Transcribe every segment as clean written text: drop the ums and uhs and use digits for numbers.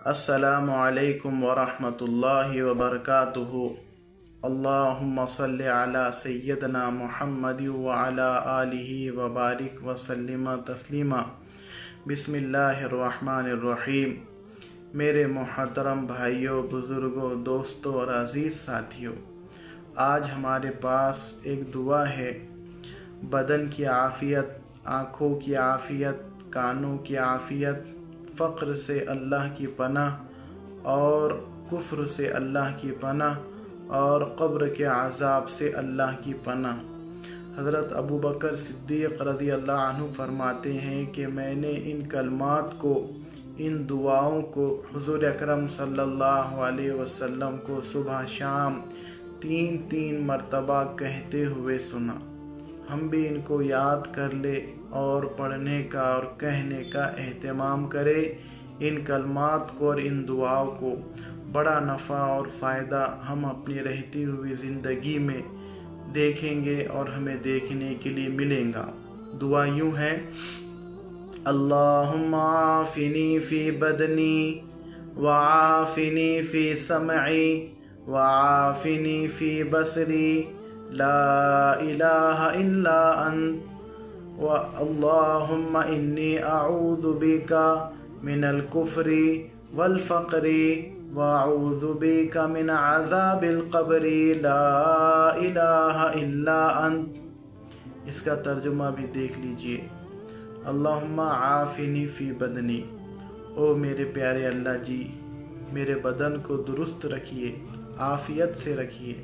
अस्सलामु अलैकुम वरहमतुल्लाहि वबरकातुहु। अल्लाहुम्मा सल्लि अला सय्यदना मुहम्मद व अला आलिहि व बारिक व सल्लिम तस्लीमा। बिस्मिल्लाहिर्रहमानिर्रहीम। मेरे मुहतरम भाइयों, बुज़ुर्गों, दोस्तों और अज़ीज़ साथियों, आज हमारे पास एक दुआ है। बदन की आफ़ियत, आँखों की आफ़ियत, कानों की आफ़ियत, फ़क्र से अल्लाह की पनाह और कुफ्र से अल्लाह की पनाह और क़ब्र के अज़ाब से अल्लाह की पनाह। हज़रत अबू बकर सिद्दीक़ रज़ी अल्लाह अन्हु फरमाते हैं कि मैंने इन कलमात को, इन दुआओं को हुज़ूर अकरम सल्लल्लाहु अलैहि वसल्लम को सुबह शाम 3 मरतबा कहते हुए सुना। हम भी इनको याद कर ले और पढ़ने का और कहने का एहतमाम करें। इन कलमात को और इन दुआओं को बड़ा नफ़ा और फ़ायदा हम अपनी रहती हुई ज़िंदगी में देखेंगे और हमें देखने के लिए मिलेगा। दुआ यूँ है, अल्लाहुम्मा आफ़िनी फ़ी बदनी व आफ़िनी फ़ी समई व आफ़िनी फ़ी बसरी ला इलाहा इल्ला अंत व अल्लाहुम्मा इन्नी अऊज़ु बिका मिनल कुफ्री वल फ़क़री व अऊज़ु बिका मिन अज़ाबिल क़ब्री ला इलाहा इल्ला अंत। इसका तर्जुमा भी देख लीजिए। अल्लाहुम्मा आफ़िनी फ़ी बदनी, ओ मेरे प्यारे अल्लाह जी, मेरे बदन को दुरुस्त रखिए, आफ़ियत से रखिए।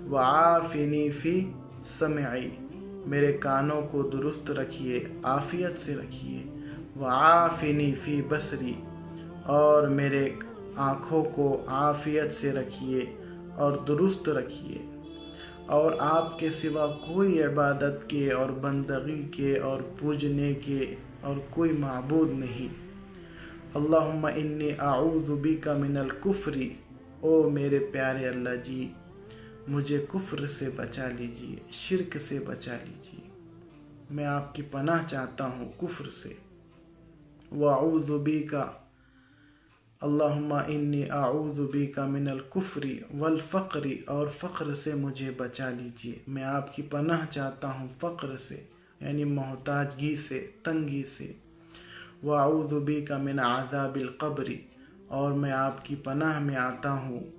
व आफ़िनी फ़ी समई, मेरे कानों को दुरुस्त रखिए, आफ़ियत से रखिए। व आफ़िनी फ़ी बसरी, और मेरे आँखों को आफ़ियत से रखिए और दुरुस्त रखिए। और आपके सिवा कोई इबादत के और बंदगी के और पूजने के और कोई माबूद नहीं। अल्लाहुम्मा इन्नी अऊज़ु बिका मिनल कुफ्री, ओ मेरे प्यारे अल्लाह जी, मुझे कुफ्र से बचा लीजिए, शिरक से बचा लीजिए। मैं आपकी पनाह चाहता हूँ कुफ्र से। व अऊज़ु बिका, अल्लाहुम्मा इन्नी अऊज़ु बिका मिनल कुफ्री वल फ़क़री, और फ़क्र से मुझे बचा लीजिए। मैं आपकी पनाह चाहता हूँ फ़क्र से, यानी मोहताजगी से, तंगी से। व अऊज़ु बिका मिन अज़ाबिल क़ब्री, और मैं आपकी पनाह में आता हूँ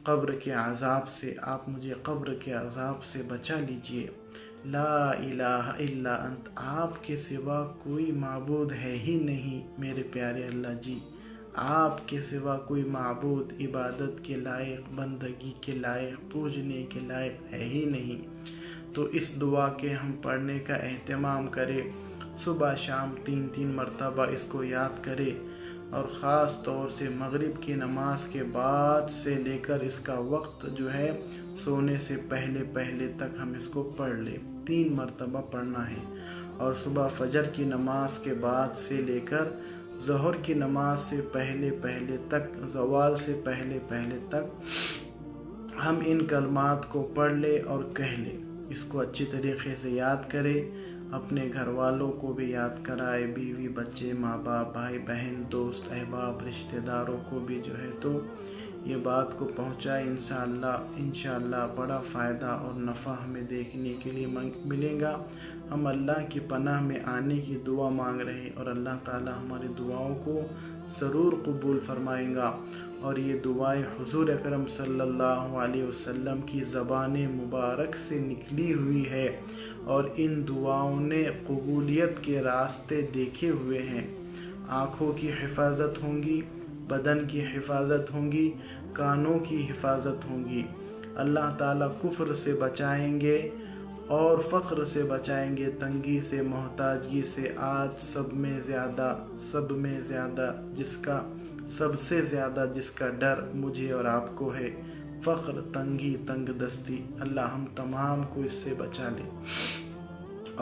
क़ब्र के अज़ाब से। आप मुझे क़ब्र के अज़ाब से बचा लीजिए। ला इलाहा इल्ला अंत, आपके सिवा कोई माबूद है ही नहीं मेरे प्यारे अल्लाह जी। आपके सिवा कोई माबूद इबादत के लायक, बंदगी के लायक, पूजने के लायक है ही नहीं। तो इस दुआ के हम पढ़ने का एहतमाम करें। सुबह शाम 3 मरतबा इसको याद करें, और ख़ास तौर से मगरिब की नमाज के बाद से लेकर इसका वक्त जो है सोने से पहले पहले तक हम इसको पढ़ लें। 3 मरतबा पढ़ना है। और सुबह फजर की नमाज के बाद से लेकर ज़ोहर की नमाज से पहले पहले तक, ज़वाल से पहले पहले तक हम इन कलमात को पढ़ लें और कह लें। इसको अच्छी तरीक़े से याद करें, अपने घर वालों को भी याद कराए, बीवी, बच्चे, माँ बाप, भाई बहन, दोस्त, अहबाब, रिश्तेदारों को भी जो है तो ये बात को पहुँचाए। इंशाअल्लाह बड़ा फ़ायदा और नफ़ा हमें देखने के लिए मिलेगा। हम अल्लाह की पनाह में आने की दुआ मांग रहे हैं, और अल्लाह ताला हमारी दुआओं को ज़रूर कबूल फरमाएगा। और ये दुआएं हुज़ूर अकरम सल्लल्लाहु अलैहि वसल्लम की ज़बान मुबारक से निकली हुई है, और इन दुआओं ने कबूलियत के रास्ते देखे हुए हैं। आँखों की हिफाजत होंगी, बदन की हिफाजत होंगी, कानों की हिफाजत होंगी। अल्लाह ताला कुफ्र से बचाएंगे और फ़क्र से बचाएंगे, तंगी से, मोहताजगी से। आज सब में ज़्यादा जिसका, सबसे ज़्यादा जिसका डर मुझे और आपको है, फ़क्र, तंगी, तंग दस्ती। अल्लाह हम तमाम को इससे बचा ले।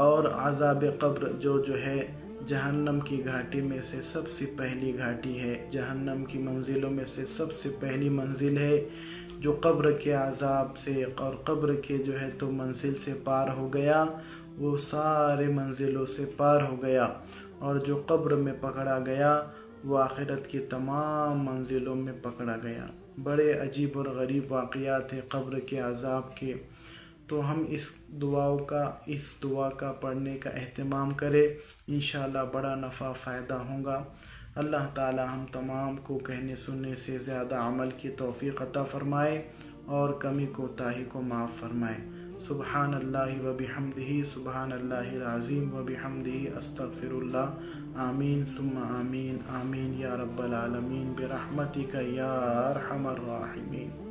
और अज़ाब क़ब्र जो है जहन्नम की घाटी में से सबसे पहली घाटी है, जहन्नम की मंजिलों में से सबसे पहली मंजिल है। जो क़ब्र के अज़ाब से और क़ब्र के जो है तो मंजिल से पार हो गया, वो सारे मंजिलों से पार हो गया। और जो क़ब्र में पकड़ा गया وہ آخرت کی تمام منزلوں میں پکڑا گیا۔ بڑے عجیب اور غریب واقعات ہیں قبر کے عذاب کے، تو ہم اس دعا کا پڑھنے کا اہتمام کریں، انشاءاللہ بڑا نفع فائدہ ہوگا۔ اللہ تعالی ہم تمام کو کہنے سننے سے زیادہ عمل کی توفیق عطا فرمائے اور کمی کوتاہی کو معاف فرمائے۔ سبحان اللہ و بحمدہ، سبحان اللہ العظیم و بحمدہ، استغفر اللہ، آمین ثم آمین، آمین یا رب العالمین برحمتک یا ارحم الراحمین۔